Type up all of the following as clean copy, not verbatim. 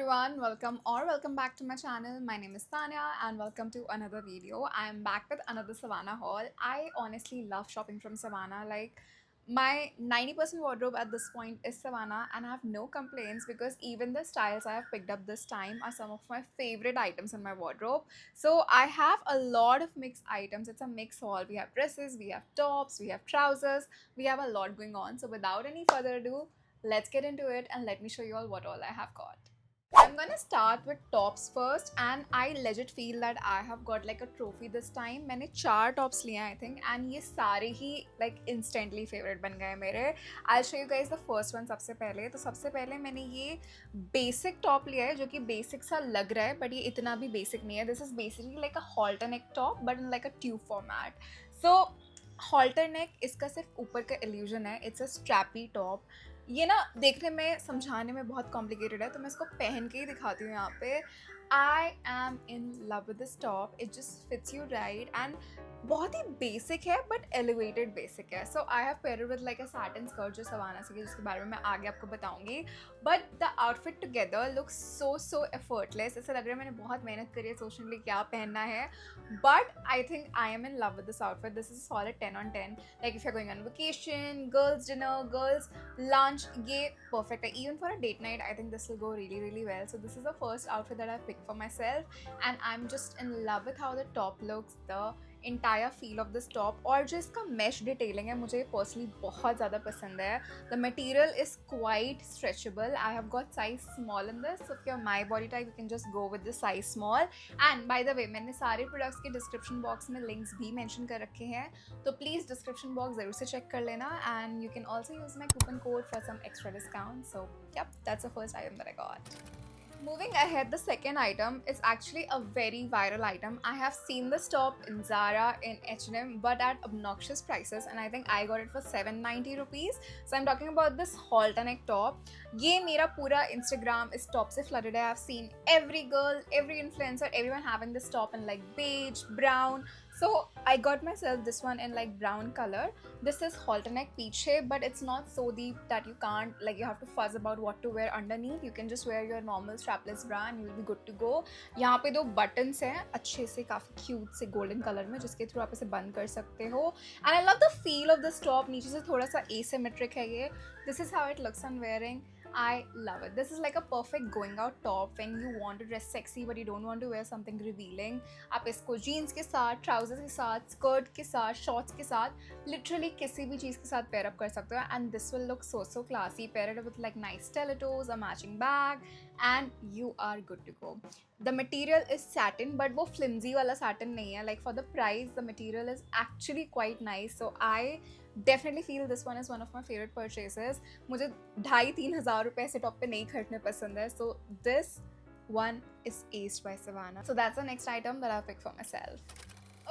everyone, welcome back to my channel. My name is Tanya and welcome to another video. I am back with another Savannah haul. I honestly love shopping from Savannah. Like my 90% wardrobe at this point is Savannah and I have no complaints because even the styles I have picked up this time are some of my favorite items in my wardrobe. So I have a lot of mixed items. It's a mix haul. We have dresses, we have tops, we have trousers, we have a lot going on. So without any further ado, let's get into it and let me show you all what all I have got. I'm gonna start with tops first and I legit feel that I have got like a trophy this time. मैंने 4 tops लिए हैं I think and ये सारे ही like instantly favorite बन गए मेरे. I'll show you guys the first one सबसे पहले. तो सबसे पहले मैंने ये basic top लिया है जो कि basic सा लग रहा है but ये इतना भी basic नहीं है. This is basically like a halter neck top but in like a tube format. So halter neck इसका सिर्फ ऊपर का illusion है. It's a strappy top. ये ना देखने में समझाने में बहुत कॉम्प्लिकेटेड है तो मैं इसको पहन के ही दिखाती हूँ यहाँ पे. I am in love with this top. It just fits you right and बहुत ही बेसिक है बट एलिवेटेड बेसिक है. So I have paired with like a satin skirt जो सवाना से जिसके बारे में मैं आगे आपको बताऊंगी. But the outfit together looks so effortless. ऐसा लग रहा है मैंने बहुत मेहनत करी है सोचने के लिए क्या पहनना है. But I think I am in love with this outfit. This is solid 10 on 10. Like if you are going on vacation, girls dinner, girls lunch, ये perfect है. Even for a date night I think this will go really well. So this is the first outfit that I picked for myself and I'm just in love with how the top looks, the entire feel of this top. और जो इसका mesh detailing है मुझे personally बहुत ज़्यादा पसंद है. The material is quite stretchable. I have got size small in this, so if you're my body type you can just go with the size small. And by the way मैंने सारे products के description box में links भी mention कर रखे हैं तो please description box ज़रूर से check कर लेना. And you can also use my coupon code for some extra discount. So yep, that's the first item that I got. Moving ahead, the second item is actually a very viral item. I have seen this top in Zara, in H&M, but at obnoxious prices, and I think I got it for 790 rupees. So I'm talking about this halter neck top. ये मेरा पूरा Instagram इस top से flooded है. I've seen every girl, every influencer, everyone having this top in like beige, brown. So I got myself this one in like brown color. This is halter neck पीछे, but it's not so deep that you can't like you have to fuss about what to wear underneath. You can just wear your normal strapless bra and you'll be good to go. यहाँ पे 2 buttons हैं अच्छे से काफ़ी cute से golden color में जिसके through आप इसे बंद कर सकते हो. And I love the feel of this top. नीचे से थोड़ा सा asymmetric है ये. This is how it looks on wearing. I love it. This is like a perfect going out top when you want to dress sexy but you don't want to wear something revealing. आप इसको jeans के साथ, trousers के साथ, skirt के साथ, shorts के साथ, literally किसी भी चीज़ के साथ pair up कर सकते हो and this will look so classy. Pair it with like nice stilettos, a matching bag and you are good to go. The material is satin but वो flimsy वाला satin नहीं है. Like for the price the material is actually quite nice. So I definitely feel this one is one of my favorite purchases. मुझे 2,500-3 हज़ार रुपए ऐसे top पे नहीं खरीदने पसंद है. So this one is aced by Savannah. So that's the next item that I've picked for myself.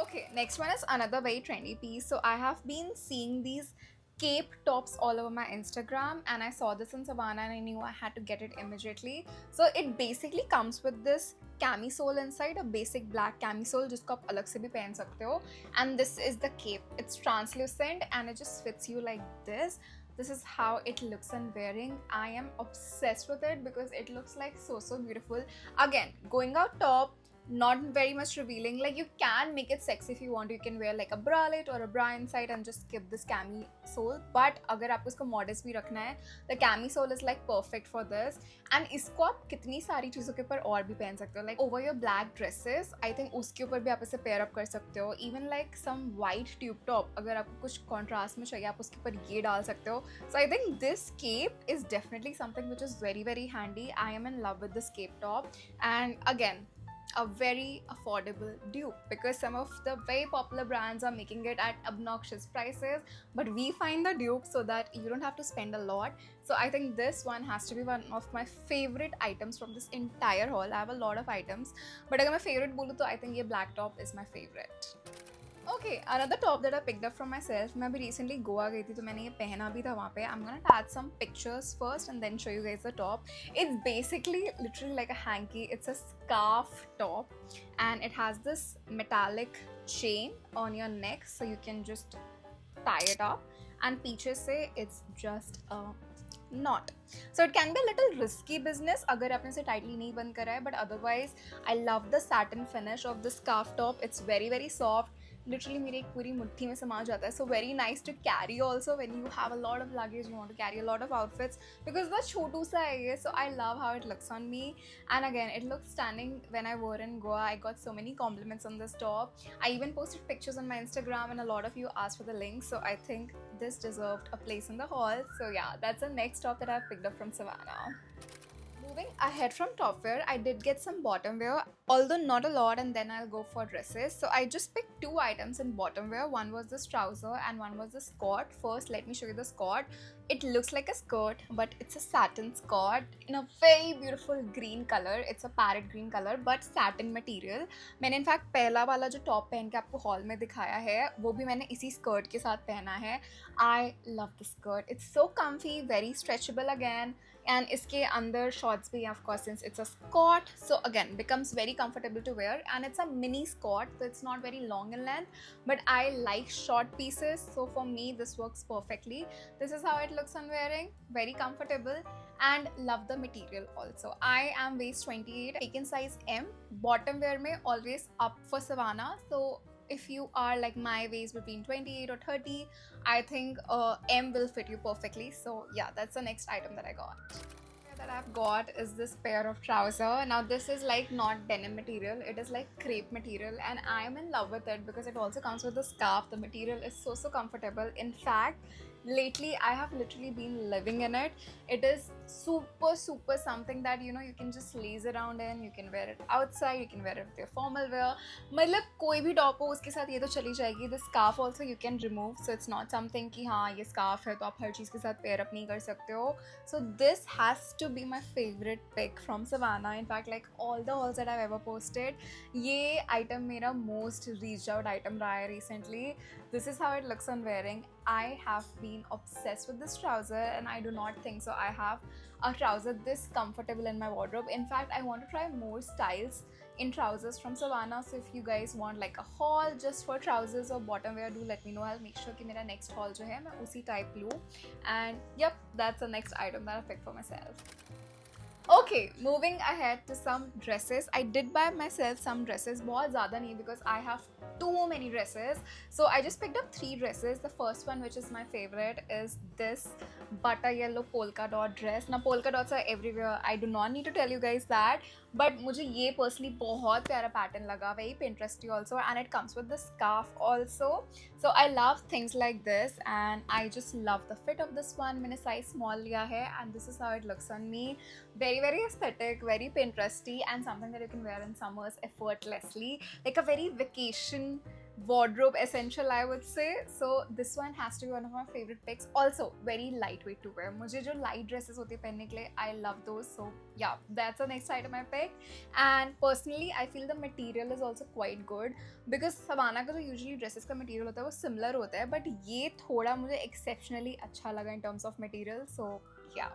Okay, next one is another very trendy piece. So I have been seeing these cape tops all over my Instagram and I saw this in Savannah and I knew I had to get it immediately. So it basically comes with this camisole inside, a basic black camisole जिसको आप अलग से भी पहन सकते हो. And this is the cape. It's translucent and it just fits you like this. This is how it looks on wearing. I am obsessed with it because it looks like so beautiful. Again, going out top, not very much revealing. Like you can make it sexy if you want. You can wear like a bralette or a bra inside and just skip this camisole. But अगर आपको इसको modest भी रखना है, the camisole is like perfect for this. And इसको आप कितनी सारी चीज़ों के ऊपर और भी पहन सकते हो. Like over your black dresses, I think उसके ऊपर भी आप इसे pair up कर सकते हो. Even like some white tube top, अगर आपको कुछ contrast में चाहिए, आप उसके ऊपर ये डाल सकते हो. So I think this cape is definitely something which is very handy. I am in love with this cape top. And again, a very affordable dupe because some of the very popular brands are making it at obnoxious prices, but we find the dupe so that you don't have to spend a lot. So I think this one has to be one of my favorite items from this entire haul. I have a lot of items, but अगर मैं favorite बोलूँ तो I think ये black top is my favorite. Okay, another top that I picked up from myself. मैं अभी recently Goa गई थी तो मैंने ये पहना भी था वहाँ पे. I'm gonna attach some pictures first and then show you guys the top. It's basically literally like a hanky. It's a scarf top and it has this metallic chain on your neck so you can just tie it up. And पीछे से it's just a not. So it can be a little risky business अगर आपने इसे tightly नहीं बंद करा है, but otherwise I love the satin finish of the scarf top. It's very very soft. Literally मेरी एक पूरी मुट्ठी में समा जाता है. So very nice to carry also when you have a lot of luggage, you want to carry a lot of outfits because the छोटू सा है ये. So I love how it looks on me, and again it looks stunning when I wore in Goa. I got so many compliments on this top. I even posted pictures on my Instagram and a lot of you asked for the link. So I think this deserved a place in the haul. So yeah, that's the next top that I've picked up from Savannah. Moving ahead from top wear, I did get some bottom wear, although not a lot, and then I'll go for dresses. So I just picked two items in bottom wear. One was this trouser and one was the skirt. First, let me show you the skirt. It looks like a skirt, but it's a satin skirt in a very beautiful green color. It's a parrot green color, but satin material. मैंने in fact पहला वाला जो top पहन के आपको haul में दिखाया है, वो भी मैंने इसी skirt के साथ पहना है. I love the skirt. It's so comfy, very stretchable again. And इसके अंदर shorts भी of course since it's a skirt, so again becomes very comfortable to wear, and it's a mini skirt, so it's not very long in length, but I like short pieces, so for me this works perfectly. This is how it looks on wearing, very comfortable, and love the material also. I am waist 28, taken size M. Bottom wear में always up for Savannah, so if you are like my waist between 28 or 30, I think M will fit you perfectly. So yeah, that's the next item that I got. That I've got is this pair of trouser. Now this is like not denim material, it is like crepe material, and I am in love with it because it also comes with a scarf. The material is so comfortable. In fact, lately I have literally been living in it. It is super something that you know you can just laze around in, you can wear it outside, you can wear it with your formal wear. मतलब कोई भी top हो उसके साथ ये तो चली जाएगी. The scarf also you can remove, so it's not something कि हाँ ये scarf है तो आप हर चीज़ के साथ pair up नहीं कर सकते हो. So this has to be my favorite pick from Savannah. In fact, like all the hauls that I've ever posted, ये item मेरा most reached out item रहा है recently. This is how it looks on wearing. I have been obsessed with this trouser, and I do not think so I have a trouser this comfortable in my wardrobe. In fact, I want to try more styles in trousers from Savannah. So if you guys want like a haul just for trousers or bottom wear, do let me know. I'll make sure कि मेरा next haul जो है मैं उसी type लूँ. And yep, that's the next item that I picked for myself. Okay, moving ahead to some dresses. I did buy myself some dresses, बहुत ज़्यादा नहीं because I have too many dresses. So I just picked up 3 dresses. The first one, which is my favorite, is this butter yellow polka dot dress. Now polka dots are everywhere. I do not need to tell you guys that. But मुझे ये personally बहुत प्यारा pattern लगा, very Pinteresty also, and it comes with the scarf also. So I love things like this, and I just love the fit of this one. मैंने size small लिया है, and this is how it looks on me. Very aesthetic, very Pinteresty, and something that you can wear in summers effortlessly, like a very vacation wardrobe essential, I would say. So this one has to be one of my favorite picks. Also very lightweight to wear. मुझे जो light dresses होती है पहनने के लिए, I love those. So yeah, that's the next item I picked. And personally, I feel the material is also quite good because Savannah का जो usually dresses का material होता है वो similar होता है, but ये थोड़ा मुझे exceptionally अच्छा लगा in terms of material. So yeah.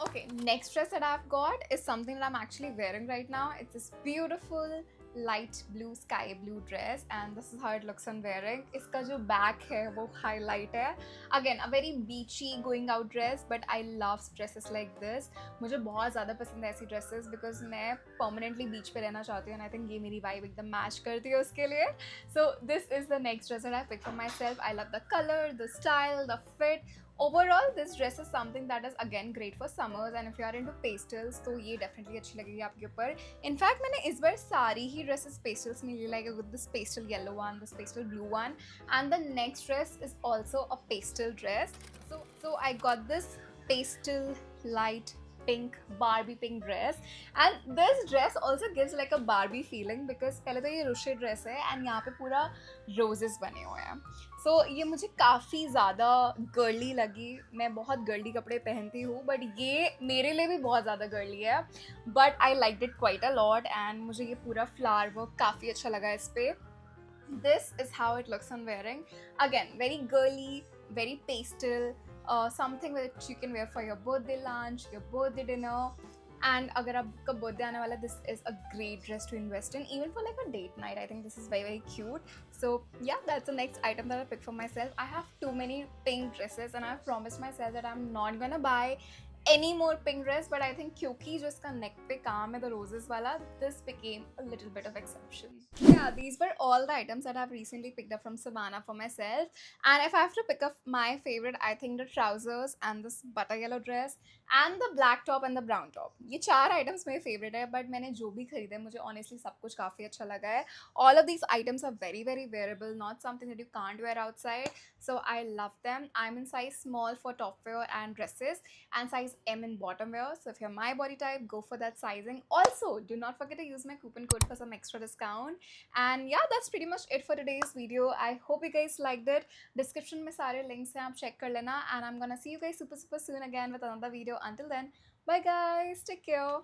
Okay, next dress that I've got is something that I'm actually wearing right now. It's this beautiful light blue, sky blue dress, and this is how it looks on wearing. इसका जो back है वो highlight है. Again, a very beachy going out dress, but I love dresses like this. मुझे बहुत ज़्यादा पसंद है ऐसी dresses because मैं permanently beach पे रहना चाहती हूँ, and I think ये मेरी vibe एकदम match करती है उसके लिए. So this is the next dress that I picked for myself. I love the color, the style, the fit. Overall, this dress is something that is again great for summers, and if you are into pastels, तो ये definitely अच्छी लगेगी आपके ऊपर. In fact, मैंने इस बार सारी ही dresses pastels में ली, like this pastel yellow one, this pastel blue one, and the next dress is also a pastel dress. So I got this pastel light pink Barbie pink dress, and this dress also gives like a Barbie feeling because पहले तो ये रुशे dress है and यहाँ पे पूरा roses बने हुए हैं. So ये मुझे काफ़ी ज़्यादा गर्ली लगी. मैं बहुत गर्ली कपड़े पहनती हूँ, but ये मेरे लिए भी बहुत ज़्यादा गर्ली है. But I liked it quite a lot, and मुझे ये पूरा flower work काफ़ी अच्छा लगा इस पे. This is how it looks on wearing. Again, very girly, very pastel. Something which you can wear for your birthday lunch, your birthday dinner. And अगर आपका birthday आने वाला है, this is a great dress to invest in, even for like a date night. I think this is very very cute. So yeah, that's the next item that I picked for myself. I have too many pink dresses and I've promised myself that I'm not gonna buy any more pink dress, but I think क्योंकि जो इसका neck पे काम है the roses वाला, this became a little bit of exception. Yeah, these were all the items that I've recently picked up from Savannah for myself. And if I have to pick up my favorite, I think the trousers and this butter yellow dress and the black top and the brown top. ये चार items मेरे favorite है, but मैंने जो भी खरीदे मुझे honestly सब कुछ काफ़ी अच्छा लगा है. All of these items are very very wearable, not something that you can't wear outside. So I love them. I'm in size small for top wear and dresses, and size M in bottom wear. So if you're my body type, go for that sizing. Also, do not forget to use my coupon code for some extra discount. And yeah, that's pretty much it for today's video. I hope you guys liked it. Description में सारे links हैं, आप check कर लेना. And I'm gonna see you guys super soon again with another video. Until then, bye guys, take care.